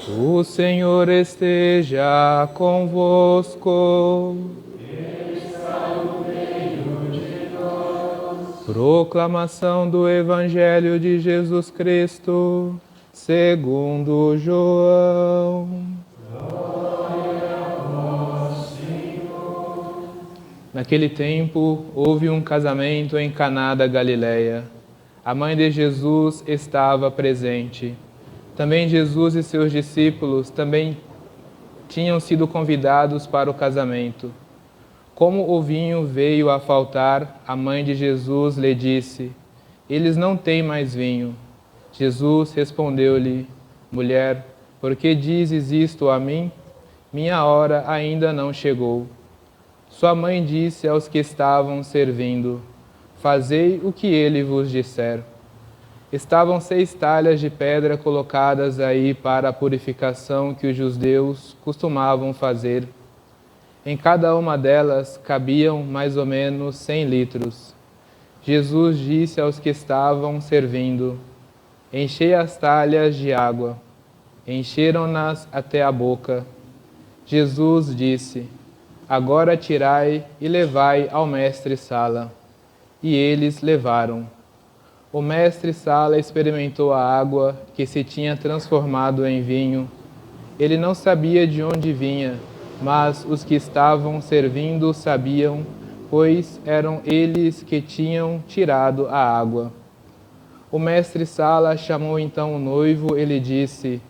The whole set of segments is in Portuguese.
O Senhor esteja convosco. Ele está no meio de nós. Proclamação do Evangelho de Jesus Cristo, segundo João. Glória a vós, Senhor. Naquele tempo, houve um casamento em Caná da Galileia. A mãe de Jesus estava presente. Também Jesus e seus discípulos também tinham sido convidados para o casamento. Como o vinho veio a faltar, a mãe de Jesus lhe disse: "Eles não têm mais vinho." Jesus respondeu-lhe: "Mulher, por que dizes isto a mim? Minha hora ainda não chegou." Sua mãe disse aos que estavam servindo: "Fazei o que ele vos disser." Estavam 6 talhas de pedra colocadas aí para a purificação que os judeus costumavam fazer. Em cada uma delas cabiam mais ou menos 100 litros. Jesus disse aos que estavam servindo: "Enchei as talhas de água." Encheram-nas até a boca. Jesus disse: "Agora tirai e levai ao mestre-sala." E eles levaram. O mestre-sala experimentou a água que se tinha transformado em vinho. Ele não sabia de onde vinha, mas os que estavam servindo sabiam, pois eram eles que tinham tirado a água. O mestre-sala chamou então o noivo e lhe disse: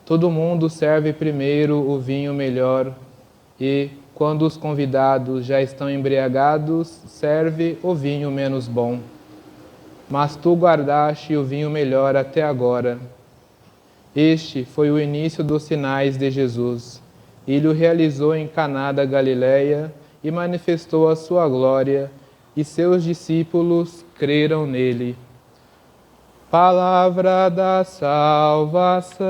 "Todo mundo serve primeiro o vinho melhor e, quando os convidados já estão embriagados, serve o vinho menos bom. Mas tu guardaste o vinho melhor até agora." Este foi o início dos sinais de Jesus. Ele o realizou em Caná da Galileia e manifestou a sua glória, e seus discípulos creram nele. Palavra da salvação.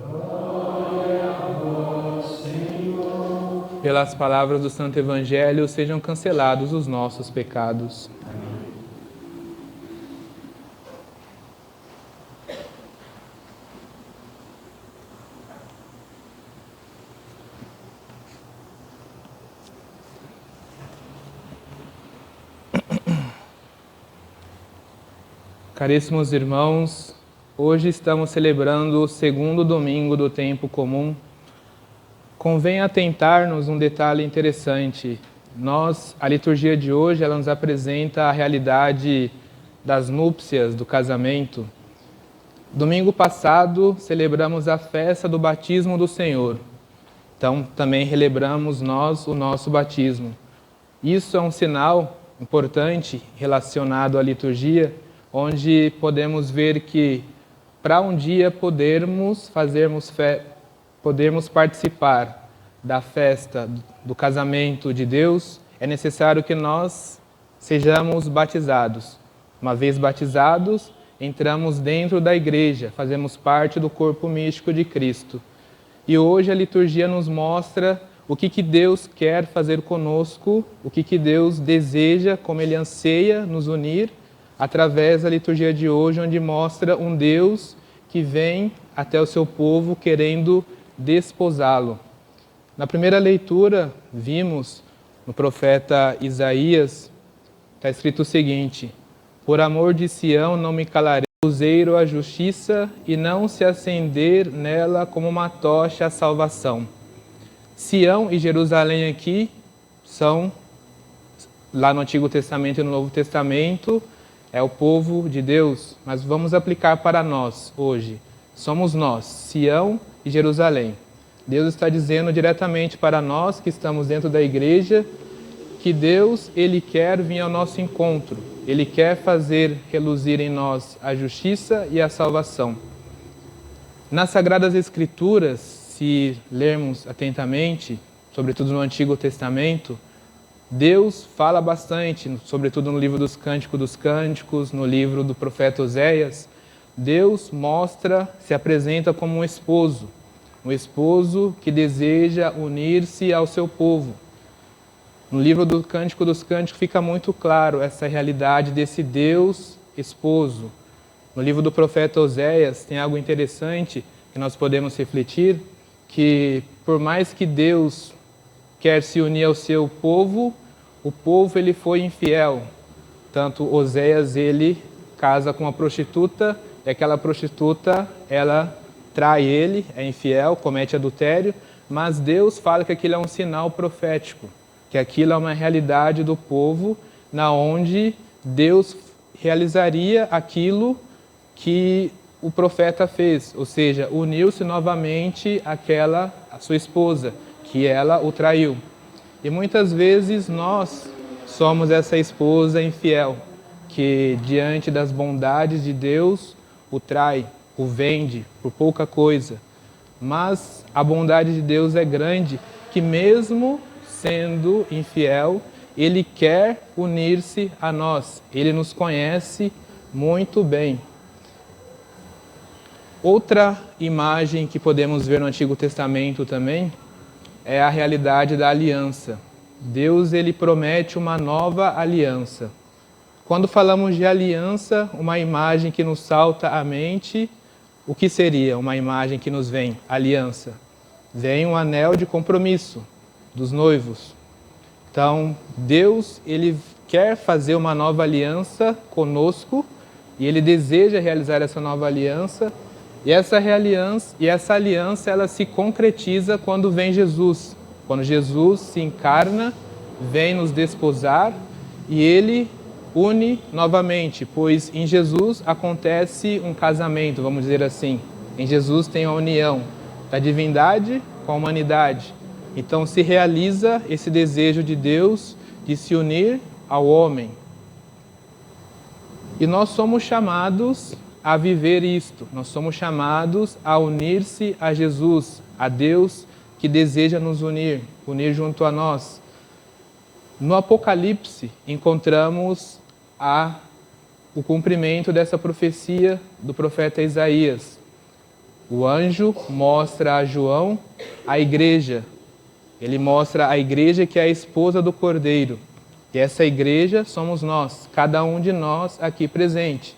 Glória a vós, Senhor. Pelas palavras do Santo Evangelho sejam cancelados os nossos pecados. Caríssimos irmãos, hoje estamos celebrando o segundo domingo do tempo comum. Convém atentar-nos um detalhe interessante. A liturgia de hoje, ela nos apresenta a realidade das núpcias, do casamento. Domingo passado, celebramos a festa do batismo do Senhor. Então, também relembramos nós o nosso batismo. Isso é um sinal importante relacionado à liturgia, onde podemos ver que para um dia podermos participar da festa do casamento de Deus, é necessário que nós sejamos batizados. Uma vez batizados, entramos dentro da igreja, fazemos parte do corpo místico de Cristo. E hoje a liturgia nos mostra o que Deus quer fazer conosco, o que Deus deseja, como Ele anseia nos unir, através da liturgia de hoje, onde mostra um Deus que vem até o seu povo querendo desposá-lo. Na primeira leitura, vimos no profeta Isaías, está escrito o seguinte: "Por amor de Sião não me calarei, luzeiro a justiça, e não se acender nela como uma tocha a salvação." Sião e Jerusalém aqui são, lá no Antigo Testamento e no Novo Testamento, é o povo de Deus, mas vamos aplicar para nós hoje. Somos nós, Sião e Jerusalém. Deus está dizendo diretamente para nós que estamos dentro da igreja que Deus, Ele quer vir ao nosso encontro. Ele quer fazer reluzir em nós a justiça e a salvação. Nas Sagradas Escrituras, se lermos atentamente, sobretudo no Antigo Testamento, Deus fala bastante, sobretudo no livro dos Cânticos, no livro do profeta Oséias. Deus se apresenta como um esposo que deseja unir-se ao seu povo. No livro do Cântico dos Cânticos fica muito claro essa realidade desse Deus esposo. No livro do profeta Oséias tem algo interessante, que nós podemos refletir, que por mais que Deus quer se unir ao seu povo, o povo ele foi infiel. Tanto Oséias ele casa com uma prostituta, e aquela prostituta ela trai ele, é infiel, comete adultério, mas Deus fala que aquilo é um sinal profético, que aquilo é uma realidade do povo, na onde Deus realizaria aquilo que o profeta fez, ou seja, uniu-se novamente àquela, a sua esposa, que ela o traiu. E muitas vezes nós somos essa esposa infiel, que diante das bondades de Deus o trai, o vende por pouca coisa. Mas a bondade de Deus é grande, que mesmo sendo infiel, Ele quer unir-se a nós. Ele nos conhece muito bem. Outra imagem que podemos ver no Antigo Testamento também é a realidade da aliança. Deus ele promete uma nova aliança. Quando falamos de aliança, uma imagem que nos salta à mente, o que seria uma imagem que nos vem? Aliança. Vem um anel de compromisso dos noivos. Então, Deus ele quer fazer uma nova aliança conosco e Ele deseja realizar essa nova aliança. E essa aliança ela se concretiza quando vem Jesus. Quando Jesus se encarna, vem nos desposar e Ele une novamente, pois em Jesus acontece um casamento, vamos dizer assim. Em Jesus tem a união da divindade com a humanidade. Então se realiza esse desejo de Deus de se unir ao homem. E nós somos chamados a viver isto. Nós somos chamados a unir-se a Jesus, a Deus que deseja nos unir junto a nós. No Apocalipse encontramos o cumprimento dessa profecia do profeta Isaías. O anjo mostra a João a igreja. Ele mostra a igreja que é a esposa do Cordeiro. E essa igreja somos nós, cada um de nós aqui presente.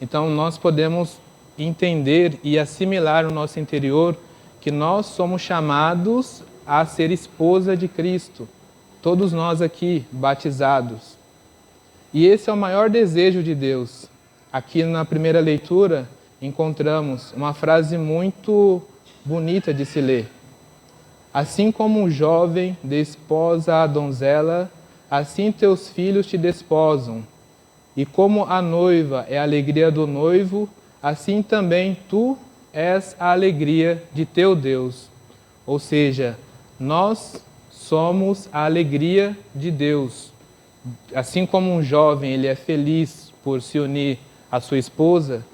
Então nós podemos entender e assimilar no nosso interior que nós somos chamados a ser esposa de Cristo. Todos nós aqui batizados. E esse é o maior desejo de Deus. Aqui na primeira leitura encontramos uma frase muito bonita de se ler. Assim como um jovem desposa a donzela, assim teus filhos te desposam. E como a noiva é a alegria do noivo, assim também tu és a alegria de teu Deus. Ou seja, nós somos a alegria de Deus. Assim como um jovem ele é feliz por se unir à sua esposa,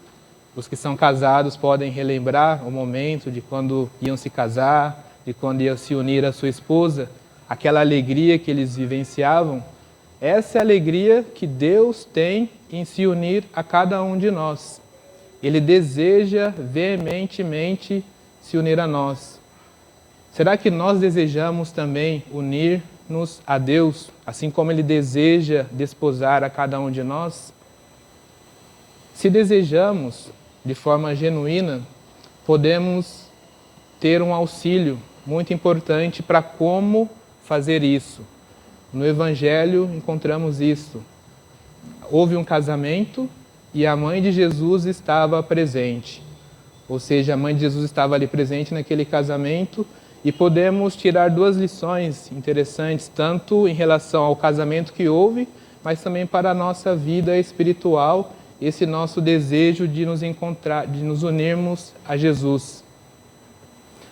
os que são casados podem relembrar o momento de quando iam se casar, de quando iam se unir à sua esposa, aquela alegria que eles vivenciavam. Essa é a alegria que Deus tem em se unir a cada um de nós. Ele deseja veementemente se unir a nós. Será que nós desejamos também unir-nos a Deus, assim como Ele deseja desposar a cada um de nós? Se desejamos de forma genuína, podemos ter um auxílio muito importante para como fazer isso. No Evangelho encontramos isso. Houve um casamento e a mãe de Jesus estava presente. Ou seja, a mãe de Jesus estava ali presente naquele casamento e podemos tirar duas lições interessantes, tanto em relação ao casamento que houve, mas também para a nossa vida espiritual, esse nosso desejo de nos encontrar, de nos unirmos a Jesus.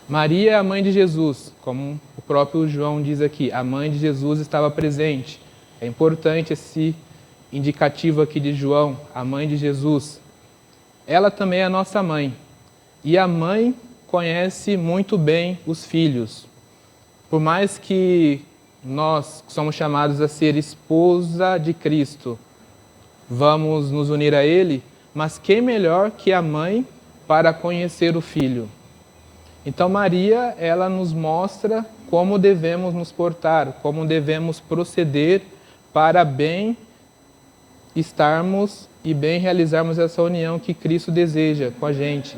Maria é a mãe de Jesus, como o próprio João diz aqui, a mãe de Jesus estava presente. É importante esse indicativo aqui de João, a mãe de Jesus. Ela também é a nossa mãe. E a mãe conhece muito bem os filhos. Por mais que nós somos chamados a ser esposa de Cristo, vamos nos unir a Ele, mas quem melhor que a mãe para conhecer o filho? Então Maria, ela nos mostra como devemos nos portar, como devemos proceder para bem estarmos e bem realizarmos essa união que Cristo deseja com a gente.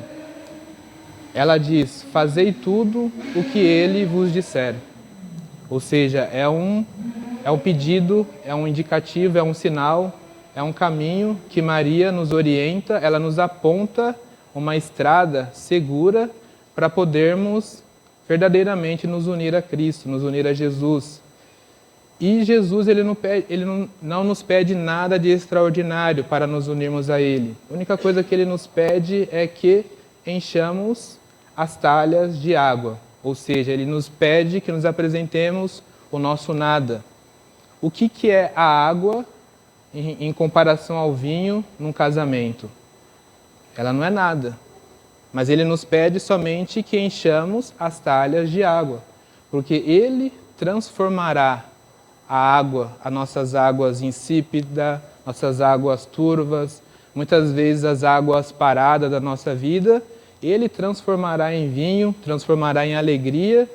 ela diz: fazei tudo o que ele vos disser. Ou seja, é um pedido, é um indicativo, é um sinal, é um caminho que Maria nos orienta, ela nos aponta uma estrada segura para podermos verdadeiramente nos unir a Cristo, nos unir a Jesus. E Jesus ele não nos pede nada de extraordinário para nos unirmos a Ele. A única coisa que Ele nos pede é que enchamos as talhas de água. Ou seja, Ele nos pede que nos apresentemos o nosso nada. O que é a água em comparação ao vinho num casamento? Ela não é nada. Mas Ele nos pede somente que enchamos as talhas de água. Porque Ele transformará a água, as nossas águas insípidas, nossas águas turvas, muitas vezes as águas paradas da nossa vida, Ele transformará em vinho, transformará em alegria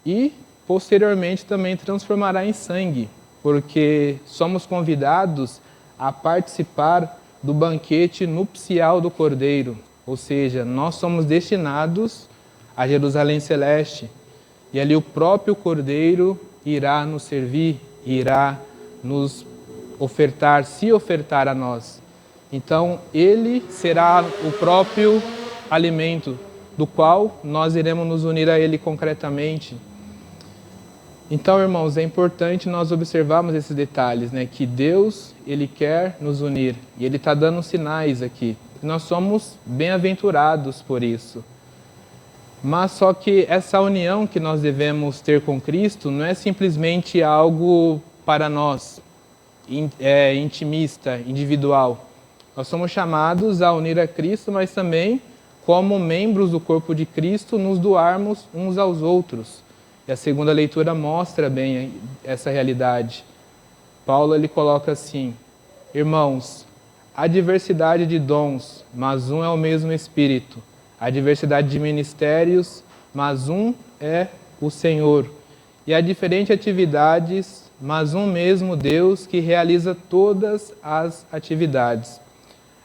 e, posteriormente, também transformará em sangue, porque somos convidados a participar do banquete nupcial do Cordeiro, ou seja, nós somos destinados a Jerusalém Celeste, e ali o próprio Cordeiro irá nos servir, irá nos ofertar, se ofertar a nós. Então, Ele será o próprio alimento do qual nós iremos nos unir a Ele concretamente. Então, irmãos, é importante nós observarmos esses detalhes, né? Que Deus, Ele quer nos unir e Ele está dando sinais aqui. Nós somos bem-aventurados por isso. Mas só que essa união que nós devemos ter com Cristo não é simplesmente algo para nós, intimista, individual. Nós somos chamados a unir a Cristo, mas também, como membros do corpo de Cristo, nos doarmos uns aos outros. E a segunda leitura mostra bem essa realidade. Paulo ele coloca assim: irmãos, há diversidade de dons, mas um é o mesmo Espírito. Há diversidade de ministérios, mas um é o Senhor. E há diferentes atividades, mas um mesmo Deus que realiza todas as atividades.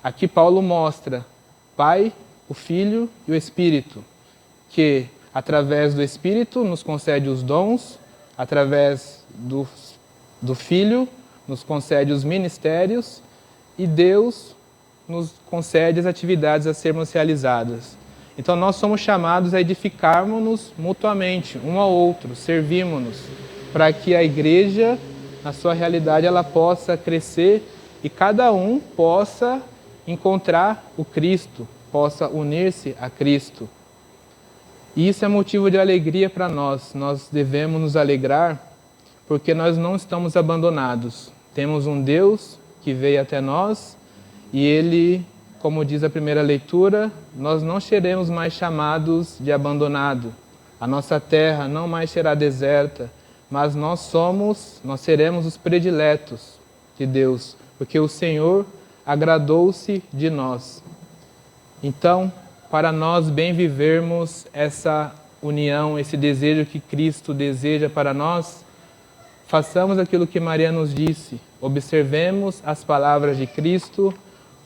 Aqui Paulo mostra Pai, o Filho e o Espírito, que através do Espírito nos concede os dons, através do Filho nos concede os ministérios e Deus nos concede as atividades a sermos realizadas. Então nós somos chamados a edificarmos-nos mutuamente, um ao outro, servirmos-nos, para que a igreja, na sua realidade, ela possa crescer e cada um possa encontrar o Cristo, possa unir-se a Cristo. E isso é motivo de alegria para nós. Nós devemos nos alegrar porque nós não estamos abandonados. Temos um Deus que veio até nós e Ele, como diz a primeira leitura, nós não seremos mais chamados de abandonado. A nossa terra não mais será deserta, mas nós seremos os prediletos de Deus, porque o Senhor agradou-se de nós. Então, para nós bem vivermos essa união, esse desejo que Cristo deseja para nós, façamos aquilo que Maria nos disse, observemos as palavras de Cristo,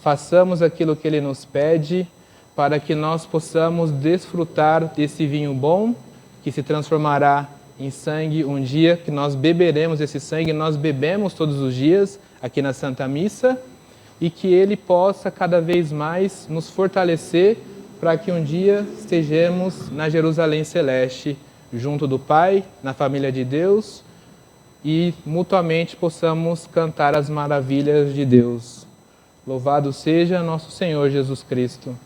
façamos aquilo que Ele nos pede, para que nós possamos desfrutar desse vinho bom, que se transformará em sangue um dia, que nós beberemos esse sangue, nós bebemos todos os dias aqui na Santa Missa, e que Ele possa cada vez mais nos fortalecer para que um dia estejamos na Jerusalém Celeste, junto do Pai, na família de Deus, e mutuamente possamos cantar as maravilhas de Deus. Louvado seja nosso Senhor Jesus Cristo.